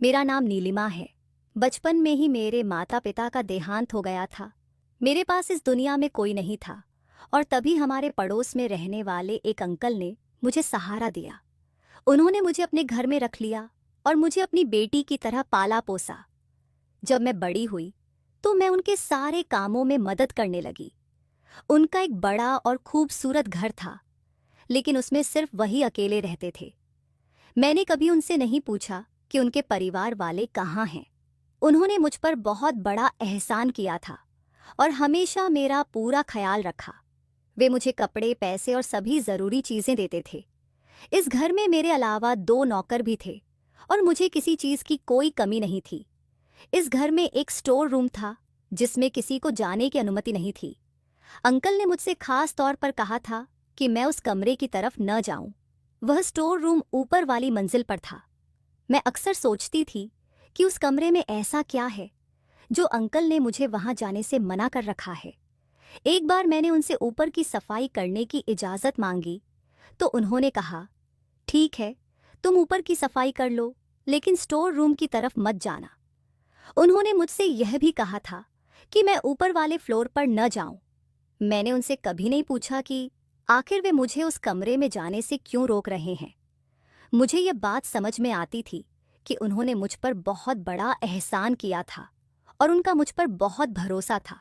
मेरा नाम नीलिमा है। बचपन में ही मेरे माता पिता का देहांत हो गया था। मेरे पास इस दुनिया में कोई नहीं था और तभी हमारे पड़ोस में रहने वाले एक अंकल ने मुझे सहारा दिया। उन्होंने मुझे अपने घर में रख लिया और मुझे अपनी बेटी की तरह पाला पोसा। जब मैं बड़ी हुई तो मैं उनके सारे कामों में मदद करने लगी। उनका एक बड़ा और खूबसूरत घर था, लेकिन उसमें सिर्फ वही अकेले रहते थे। मैंने कभी उनसे नहीं पूछा कि उनके परिवार वाले कहाँ हैं। उन्होंने मुझ पर बहुत बड़ा एहसान किया था और हमेशा मेरा पूरा ख्याल रखा। वे मुझे कपड़े, पैसे और सभी ज़रूरी चीज़ें देते थे। इस घर में मेरे अलावा 2 नौकर भी थे और मुझे किसी चीज़ की कोई कमी नहीं थी। इस घर में एक स्टोर रूम था जिसमें किसी को जाने की अनुमति नहीं थी। अंकल ने मुझसे खास तौर पर कहा था कि मैं उस कमरे की तरफ न जाऊं। वह स्टोर रूम ऊपर वाली मंजिल पर था। मैं अक्सर सोचती थी कि उस कमरे में ऐसा क्या है जो अंकल ने मुझे वहां जाने से मना कर रखा है। एक बार मैंने उनसे ऊपर की सफाई करने की इजाज़त मांगी तो उन्होंने कहा, ठीक है, तुम ऊपर की सफाई कर लो, लेकिन स्टोर रूम की तरफ मत जाना। उन्होंने मुझसे यह भी कहा था कि मैं ऊपर वाले फ्लोर पर न जाऊं। मैंने उनसे कभी नहीं पूछा कि आखिर वे मुझे उस कमरे में जाने से क्यों रोक रहे हैं। मुझे यह बात समझ में आती थी कि उन्होंने मुझ पर बहुत बड़ा एहसान किया था और उनका मुझ पर बहुत भरोसा था।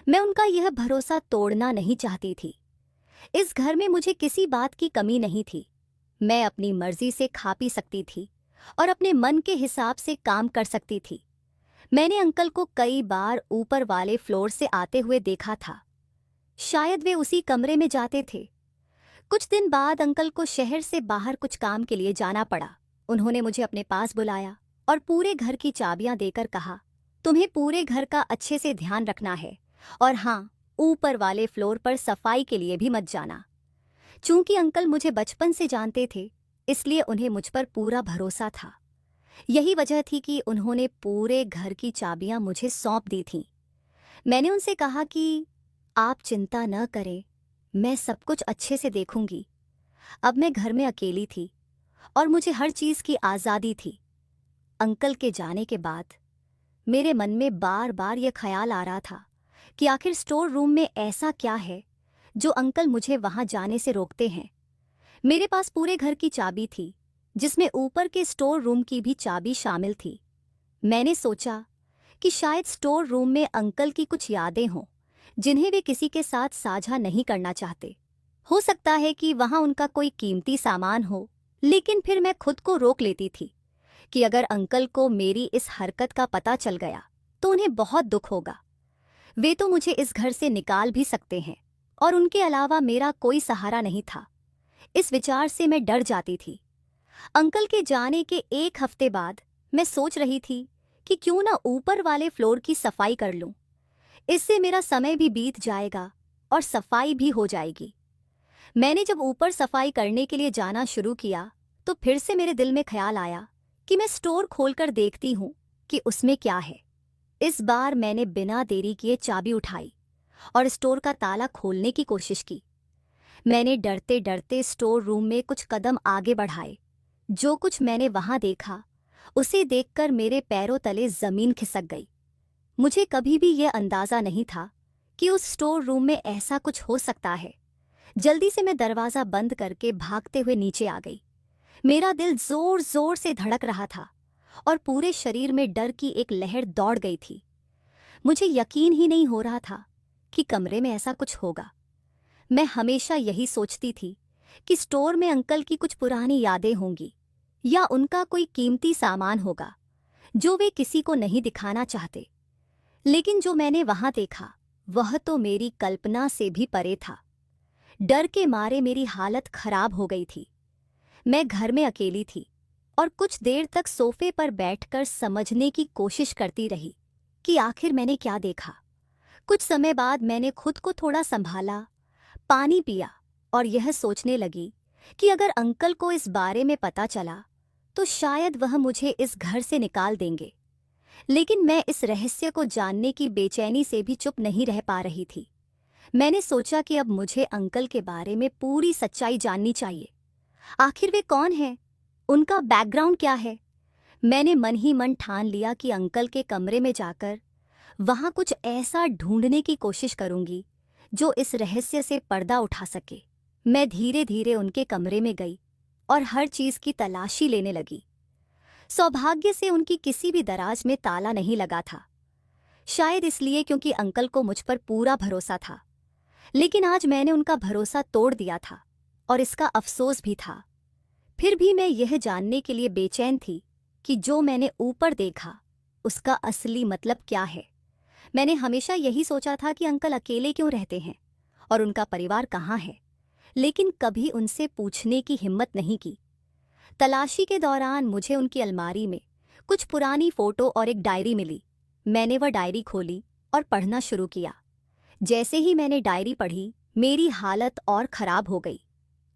मैं उनका यह भरोसा तोड़ना नहीं चाहती थी। इस घर में मुझे किसी बात की कमी नहीं थी। मैं अपनी मर्जी से खा पी सकती थी और अपने मन के हिसाब से काम कर सकती थी। मैंने अंकल को कई बार ऊपर वाले फ्लोर से आते हुए देखा था। शायद वे उसी कमरे में जाते थे। कुछ दिन बाद अंकल को शहर से बाहर कुछ काम के लिए जाना पड़ा। उन्होंने मुझे अपने पास बुलाया और पूरे घर की चाबियां देकर कहा, तुम्हें पूरे घर का अच्छे से ध्यान रखना है और हाँ, ऊपर वाले फ्लोर पर सफाई के लिए भी मत जाना। चूंकि अंकल मुझे बचपन से जानते थे, इसलिए उन्हें मुझ पर पूरा भरोसा था। यही वजह थी कि उन्होंने पूरे घर की चाबियां मुझे सौंप दी थीं। मैंने उनसे कहा कि आप चिंता न करें, मैं सब कुछ अच्छे से देखूंगी। अब मैं घर में अकेली थी और मुझे हर चीज़ की आज़ादी थी। अंकल के जाने के बाद मेरे मन में बार बार यह ख्याल आ रहा था कि आखिर स्टोर रूम में ऐसा क्या है जो अंकल मुझे वहां जाने से रोकते हैं। मेरे पास पूरे घर की चाबी थी, जिसमें ऊपर के स्टोर रूम की भी चाबी शामिल थी। मैंने सोचा कि शायद स्टोर रूम में अंकल की कुछ यादें हों जिन्हें वे किसी के साथ साझा नहीं करना चाहते। हो सकता है कि वहां उनका कोई कीमती सामान हो, लेकिन फिर मैं खुद को रोक लेती थी कि अगर अंकल को मेरी इस हरकत का पता चल गया तो उन्हें बहुत दुख होगा। वे तो मुझे इस घर से निकाल भी सकते हैं और उनके अलावा मेरा कोई सहारा नहीं था। इस विचार से मैं डर जाती थी। अंकल के जाने के 1 हफ्ते बाद मैं सोच रही थी कि क्यों ना ऊपर वाले फ्लोर की सफाई कर लूं। इससे मेरा समय भी बीत जाएगा और सफाई भी हो जाएगी। मैंने जब ऊपर सफाई करने के लिए जाना शुरू किया तो फिर से मेरे दिल में ख्याल आया कि मैं स्टोर खोलकर देखती हूँ कि उसमें क्या है। इस बार मैंने बिना देरी किए चाबी उठाई और स्टोर का ताला खोलने की कोशिश की। मैंने डरते डरते स्टोर रूम में कुछ कदम आगे बढ़ाए। जो कुछ मैंने वहां देखा, उसे देखकर मेरे पैरों तले जमीन खिसक गई। मुझे कभी भी यह अंदाजा नहीं था कि उस स्टोर रूम में ऐसा कुछ हो सकता है। जल्दी से मैं दरवाज़ा बंद करके भागते हुए नीचे आ गई। मेरा दिल जोर जोर से धड़क रहा था और पूरे शरीर में डर की एक लहर दौड़ गई थी। मुझे यकीन ही नहीं हो रहा था कि कमरे में ऐसा कुछ होगा। मैं हमेशा यही सोचती थी कि स्टोर में अंकल की कुछ पुरानी यादें होंगी या उनका कोई कीमती सामान होगा जो वे किसी को नहीं दिखाना चाहते। लेकिन जो मैंने वहां देखा वह तो मेरी कल्पना से भी परे था। डर के मारे मेरी हालत खराब हो गई थी। मैं घर में अकेली थी और कुछ देर तक सोफे पर बैठकर समझने की कोशिश करती रही कि आखिर मैंने क्या देखा। कुछ समय बाद मैंने खुद को थोड़ा संभाला, पानी पिया और यह सोचने लगी कि अगर अंकल को इस बारे में पता चला तो शायद वह मुझे इस घर से निकाल देंगे। लेकिन मैं इस रहस्य को जानने की बेचैनी से भी चुप नहीं रह पा रही थी। मैंने सोचा कि अब मुझे अंकल के बारे में पूरी सच्चाई जाननी चाहिए। आखिर वे कौन हैं? उनका बैकग्राउंड क्या है? मैंने मन ही मन ठान लिया कि अंकल के कमरे में जाकर वहां कुछ ऐसा ढूंढने की कोशिश करूंगी जो इस रहस्य से पर्दा उठा सके। मैं धीरे धीरे उनके कमरे में गई और हर चीज की तलाशी लेने लगी। सौभाग्य से उनकी किसी भी दराज में ताला नहीं लगा था, शायद इसलिए क्योंकि अंकल को मुझ पर पूरा भरोसा था। लेकिन आज मैंने उनका भरोसा तोड़ दिया था और इसका अफसोस भी था। फिर भी मैं यह जानने के लिए बेचैन थी कि जो मैंने ऊपर देखा उसका असली मतलब क्या है। मैंने हमेशा यही सोचा था कि अंकल अकेले क्यों रहते हैं और उनका परिवार कहाँ है, लेकिन कभी उनसे पूछने की हिम्मत नहीं की। तलाशी के दौरान मुझे उनकी अलमारी में कुछ पुरानी फोटो और एक डायरी मिली। मैंने वह डायरी खोली और पढ़ना शुरू किया। जैसे ही मैंने डायरी पढ़ी, मेरी हालत और खराब हो गई।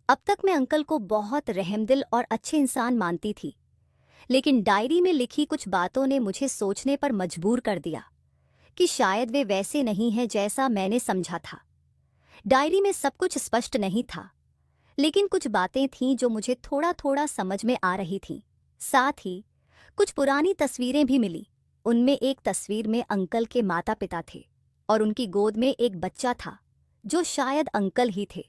अब तक मैं अंकल को बहुत रहमदिल और अच्छे इंसान मानती थी, लेकिन डायरी में लिखी कुछ बातों ने मुझे सोचने पर मजबूर कर दिया कि शायद वे वैसे नहीं हैं जैसा मैंने समझा था। डायरी में सब कुछ स्पष्ट नहीं था, लेकिन कुछ बातें थीं जो मुझे थोड़ा थोड़ा समझ में आ रही थीं। साथ ही कुछ पुरानी तस्वीरें भी मिली। उनमें एक तस्वीर में अंकल के माता पिता थे और उनकी गोद में एक बच्चा था जो शायद अंकल ही थे।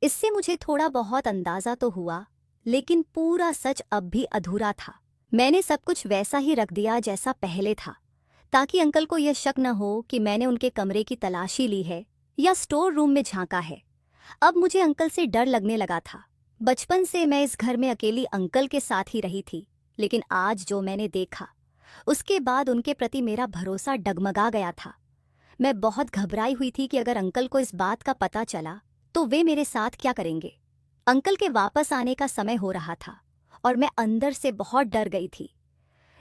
इससे मुझे थोड़ा बहुत अंदाजा तो हुआ, लेकिन पूरा सच अब भी अधूरा था। मैंने सब कुछ वैसा ही रख दिया जैसा पहले था, ताकि अंकल को यह शक न हो कि मैंने उनके कमरे की तलाशी ली है या स्टोर रूम में झांका है। अब मुझे अंकल से डर लगने लगा था। बचपन से मैं इस घर में अकेली अंकल के साथ ही रही थी, लेकिन आज जो मैंने देखा उसके बाद उनके प्रति मेरा भरोसा डगमगा गया था। मैं बहुत घबराई हुई थी कि अगर अंकल को इस बात का पता चला तो वे मेरे साथ क्या करेंगे। अंकल के वापस आने का समय हो रहा था और मैं अंदर से बहुत डर गई थी।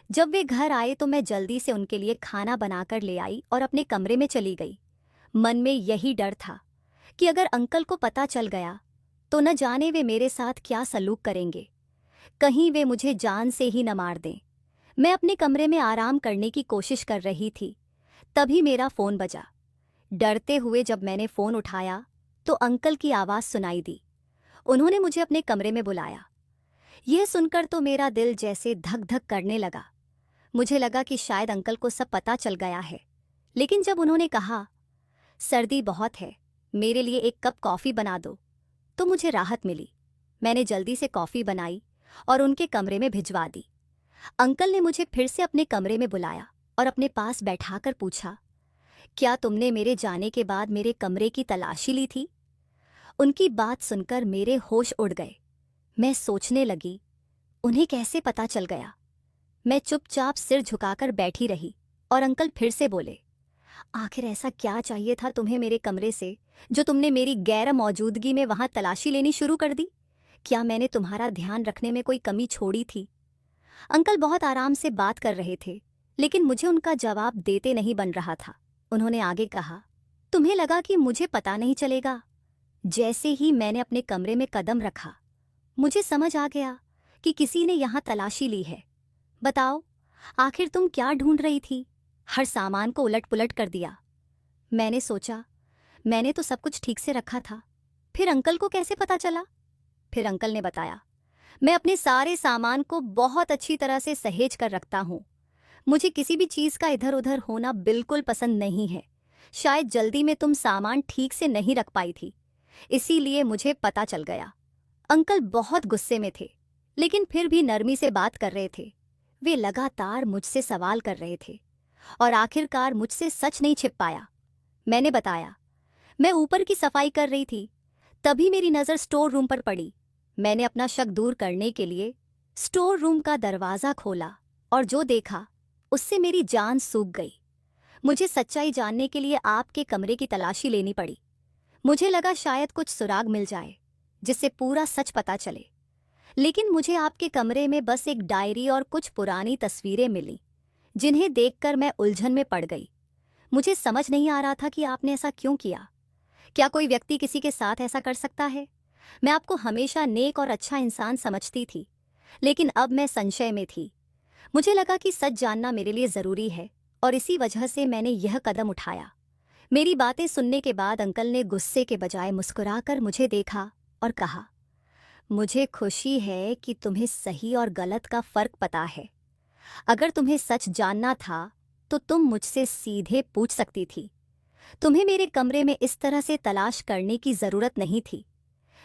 जब वे घर आए तो मैं जल्दी से उनके लिए खाना बनाकर ले आई और अपने कमरे में चली गई। मन में यही डर था कि अगर अंकल को पता चल गया तो न जाने वे मेरे साथ क्या सलूक करेंगे। कहीं वे मुझे जान से ही न मार दें। मैं अपने कमरे में आराम करने की कोशिश कर रही थी, तभी मेरा फ़ोन बजा। डरते हुए जब मैंने फ़ोन उठाया तो अंकल की आवाज़ सुनाई दी। उन्होंने मुझे अपने कमरे में बुलाया। यह सुनकर तो मेरा दिल जैसे धक धक करने लगा। मुझे लगा कि शायद अंकल को सब पता चल गया है, लेकिन जब उन्होंने कहा, सर्दी बहुत है, मेरे लिए एक कप कॉफ़ी बना दो, तो मुझे राहत मिली। मैंने जल्दी से कॉफ़ी बनाई और उनके कमरे में भिजवा दी। अंकल ने मुझे फिर से अपने कमरे में बुलाया और अपने पास बैठाकर पूछा, क्या तुमने मेरे जाने के बाद मेरे कमरे की तलाशी ली थी? उनकी बात सुनकर मेरे होश उड़ गए। मैं सोचने लगी, उन्हें कैसे पता चल गया? मैं चुपचाप सिर झुकाकर बैठी रही और अंकल फिर से बोले, आखिर ऐसा क्या चाहिए था तुम्हें मेरे कमरे से जो तुमने मेरी गैर मौजूदगी में वहां तलाशी लेनी शुरू कर दी? क्या मैंने तुम्हारा ध्यान रखने में कोई कमी छोड़ी थी? अंकल बहुत आराम से बात कर रहे थे, लेकिन मुझे उनका जवाब देते नहीं बन रहा था। उन्होंने आगे कहा, तुम्हें लगा कि मुझे पता नहीं चलेगा? जैसे ही मैंने अपने कमरे में कदम रखा, मुझे समझ आ गया कि किसी ने यहाँ तलाशी ली है। बताओ, आखिर तुम क्या ढूंढ रही थी? हर सामान को उलट पुलट कर दिया। मैंने सोचा, मैंने तो सब कुछ ठीक से रखा था, फिर अंकल को कैसे पता चला? फिर अंकल ने बताया, मैं अपने सारे सामान को बहुत अच्छी तरह से सहेज कर रखता हूँ। मुझे किसी भी चीज़ का इधर उधर होना बिल्कुल पसंद नहीं है। शायद जल्दी में तुम सामान ठीक से नहीं रख पाई थी, इसीलिए मुझे पता चल गया। अंकल बहुत गुस्से में थे, लेकिन फिर भी नरमी से बात कर रहे थे। वे लगातार मुझसे सवाल कर रहे थे और आखिरकार मुझसे सच नहीं छिप पाया। मैंने बताया, मैं ऊपर की सफाई कर रही थी, तभी मेरी नज़र स्टोर रूम पर पड़ी। मैंने अपना शक दूर करने के लिए स्टोर रूम का दरवाज़ा खोला और जो देखा उससे मेरी जान सूख गई। मुझे सच्चाई जानने के लिए आपके कमरे की तलाशी लेनी पड़ी। मुझे लगा शायद कुछ सुराग मिल जाए जिससे पूरा सच पता चले, लेकिन मुझे आपके कमरे में बस एक डायरी और कुछ पुरानी तस्वीरें मिली, जिन्हें देखकर मैं उलझन में पड़ गई। मुझे समझ नहीं आ रहा था कि आपने ऐसा क्यों किया। क्या कोई व्यक्ति किसी के साथ ऐसा कर सकता है? मैं आपको हमेशा नेक और अच्छा इंसान समझती थी, लेकिन अब मैं संशय में थी। मुझे लगा कि सच जानना मेरे लिए ज़रूरी है और इसी वजह से मैंने यह कदम उठाया। मेरी बातें सुनने के बाद अंकल ने गुस्से के बजाय मुस्कुराकर मुझे देखा और कहा, मुझे खुशी है कि तुम्हें सही और गलत का फ़र्क पता है। अगर तुम्हें सच जानना था तो तुम मुझसे सीधे पूछ सकती थी। तुम्हें मेरे कमरे में इस तरह से तलाश करने की जरूरत नहीं थी।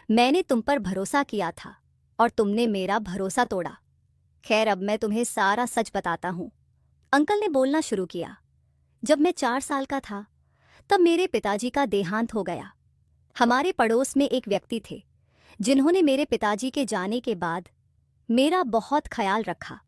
मैंने तुम पर भरोसा किया था और तुमने मेरा भरोसा तोड़ा। खैर, अब मैं तुम्हें सारा सच बताता हूँ। अंकल ने बोलना शुरू किया। जब मैं 4 साल का था तब मेरे पिताजी का देहांत हो गया। हमारे पड़ोस में एक व्यक्ति थे जिन्होंने मेरे पिताजी के जाने के बाद मेरा बहुत ख्याल रखा।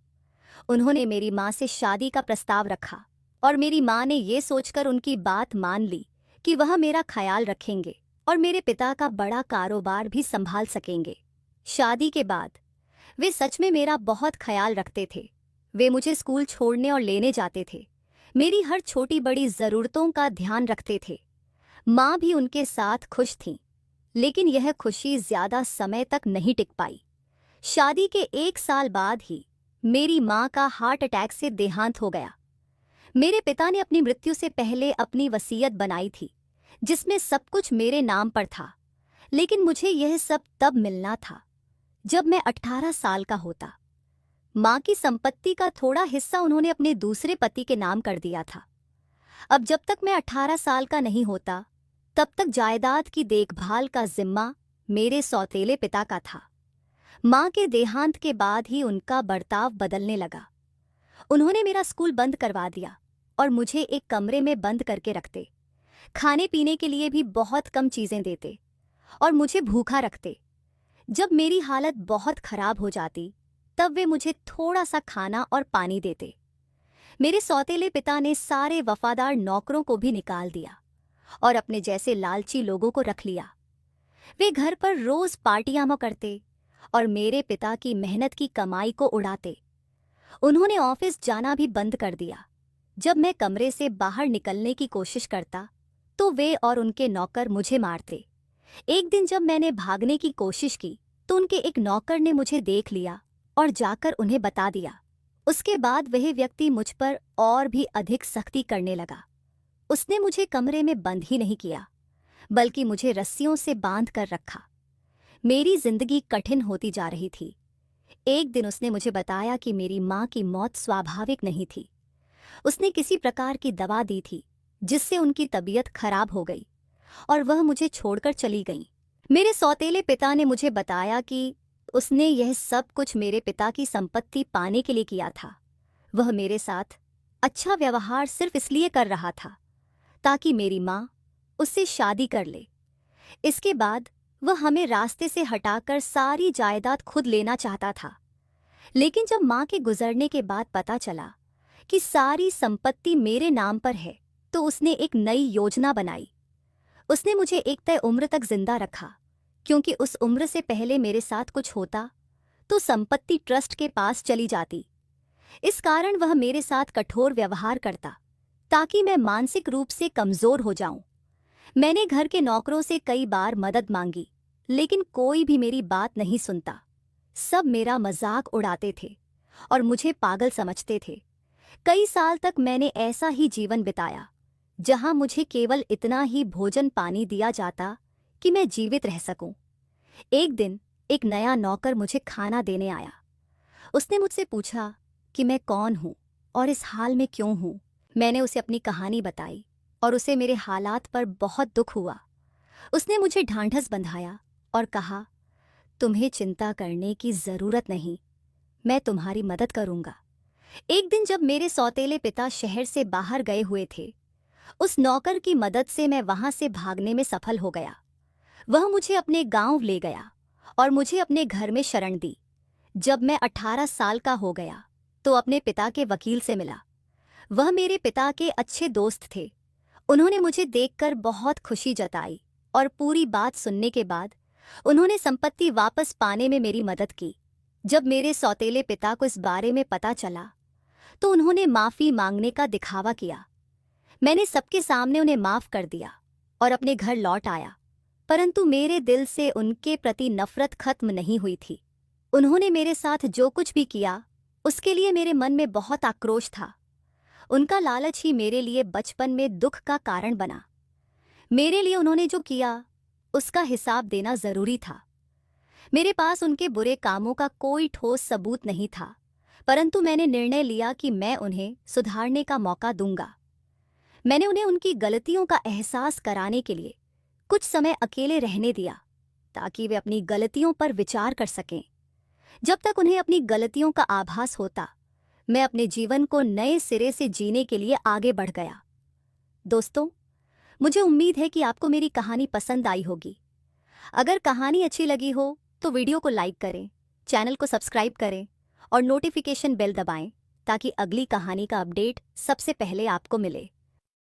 उन्होंने मेरी माँ से शादी का प्रस्ताव रखा और मेरी माँ ने ये सोचकर उनकी बात मान ली कि वह मेरा ख्याल रखेंगे और मेरे पिता का बड़ा कारोबार भी संभाल सकेंगे। शादी के बाद वे सच में मेरा बहुत ख्याल रखते थे। वे मुझे स्कूल छोड़ने और लेने जाते थे, मेरी हर छोटी बड़ी ज़रूरतों का ध्यान रखते थे। माँ भी उनके साथ खुश थीं, लेकिन यह खुशी ज़्यादा समय तक नहीं टिक पाई। शादी के 1 साल बाद ही मेरी माँ का हार्ट अटैक से देहांत हो गया। मेरे पिता ने अपनी मृत्यु से पहले अपनी वसीयत बनाई थी जिसमें सब कुछ मेरे नाम पर था, लेकिन मुझे यह सब तब मिलना था जब मैं 18 साल का होता। माँ की संपत्ति का थोड़ा हिस्सा उन्होंने अपने दूसरे पति के नाम कर दिया था। अब जब तक मैं 18 साल का नहीं होता तब तक जायदाद की देखभाल का जिम्मा मेरे सौतेले पिता का था। माँ के देहांत के बाद ही उनका बर्ताव बदलने लगा। उन्होंने मेरा स्कूल बंद करवा दिया और मुझे एक कमरे में बंद करके रखते। खाने पीने के लिए भी बहुत कम चीज़ें देते और मुझे भूखा रखते। जब मेरी हालत बहुत खराब हो जाती तब वे मुझे थोड़ा सा खाना और पानी देते। मेरे सौतेले पिता ने सारे वफादार नौकरों को भी निकाल दिया और अपने जैसे लालची लोगों को रख लिया। वे घर पर रोज पार्टियां करते और मेरे पिता की मेहनत की कमाई को उड़ाते। उन्होंने ऑफिस जाना भी बंद कर दिया। जब मैं कमरे से बाहर निकलने की कोशिश करता तो वे और उनके नौकर मुझे मारते। एक दिन जब मैंने भागने की कोशिश की तो उनके एक नौकर ने मुझे देख लिया और जाकर उन्हें बता दिया। उसके बाद वह व्यक्ति मुझ पर और भी अधिक सख्ती करने लगा। उसने मुझे कमरे में बंद ही नहीं किया, बल्कि मुझे रस्सियों से बांध कर रखा। मेरी जिंदगी कठिन होती जा रही थी। एक दिन उसने मुझे बताया कि मेरी माँ की मौत स्वाभाविक नहीं थी। उसने किसी प्रकार की दवा दी थी जिससे उनकी तबीयत खराब हो गई और वह मुझे छोड़कर चली गई। मेरे सौतेले पिता ने मुझे बताया कि उसने यह सब कुछ मेरे पिता की संपत्ति पाने के लिए किया था। वह मेरे साथ अच्छा व्यवहार सिर्फ इसलिए कर रहा था ताकि मेरी माँ उससे शादी कर ले। इसके बाद वह हमें रास्ते से हटाकर सारी जायदाद खुद लेना चाहता था। लेकिन जब माँ के गुजरने के बाद पता चला कि सारी संपत्ति मेरे नाम पर है तो उसने एक नई योजना बनाई। उसने मुझे एक तय उम्र तक जिंदा रखा, क्योंकि उस उम्र से पहले मेरे साथ कुछ होता तो संपत्ति ट्रस्ट के पास चली जाती। इस कारण वह मेरे साथ कठोर व्यवहार करता ताकि मैं मानसिक रूप से कमजोर हो जाऊं। मैंने घर के नौकरों से कई बार मदद मांगी, लेकिन कोई भी मेरी बात नहीं सुनता। सब मेरा मजाक उड़ाते थे और मुझे पागल समझते थे। कई साल तक मैंने ऐसा ही जीवन बिताया जहां मुझे केवल इतना ही भोजन पानी दिया जाता कि मैं जीवित रह सकूं। एक दिन एक नया नौकर मुझे खाना देने आया। उसने मुझसे पूछा कि मैं कौन हूं और इस हाल में क्यों हूं। मैंने उसे अपनी कहानी बताई और उसे मेरे हालात पर बहुत दुख हुआ। उसने मुझे ढांढस बंधाया और कहा, तुम्हें चिंता करने की जरूरत नहीं, मैं तुम्हारी मदद करूंगा। एक दिन जब मेरे सौतेले पिता शहर से बाहर गए हुए थे, उस नौकर की मदद से मैं वहां से भागने में सफल हो गया। वह मुझे अपने गांव ले गया और मुझे अपने घर में शरण दी। जब मैं 18 साल का हो गया तो अपने पिता के वकील से मिला। वह मेरे पिता के अच्छे दोस्त थे। उन्होंने मुझे देखकर बहुत खुशी जताई और पूरी बात सुनने के बाद उन्होंने संपत्ति वापस पाने में मेरी मदद की। जब मेरे सौतेले पिता को इस बारे में पता चला तो उन्होंने माफ़ी मांगने का दिखावा किया। मैंने सबके सामने उन्हें माफ़ कर दिया और अपने घर लौट आया, परंतु मेरे दिल से उनके प्रति नफरत खत्म नहीं हुई थी। उन्होंने मेरे साथ जो कुछ भी किया उसके लिए मेरे मन में बहुत आक्रोश था। उनका लालच ही मेरे लिए बचपन में दुख का कारण बना। मेरे लिए उन्होंने जो किया उसका हिसाब देना जरूरी था। मेरे पास उनके बुरे कामों का कोई ठोस सबूत नहीं था, परंतु मैंने निर्णय लिया कि मैं उन्हें सुधारने का मौका दूंगा। मैंने उन्हें उनकी गलतियों का एहसास कराने के लिए कुछ समय अकेले रहने दिया, ताकि वे अपनी गलतियों पर विचार कर सकें। जब तक उन्हें अपनी गलतियों का आभास होता, मैं अपने जीवन को नए सिरे से जीने के लिए आगे बढ़ गया। दोस्तों, मुझे उम्मीद है कि आपको मेरी कहानी पसंद आई होगी। अगर कहानी अच्छी लगी हो तो वीडियो को लाइक करें, चैनल को सब्सक्राइब करें और नोटिफिकेशन बेल दबाएं, ताकि अगली कहानी का अपडेट सबसे पहले आपको मिले।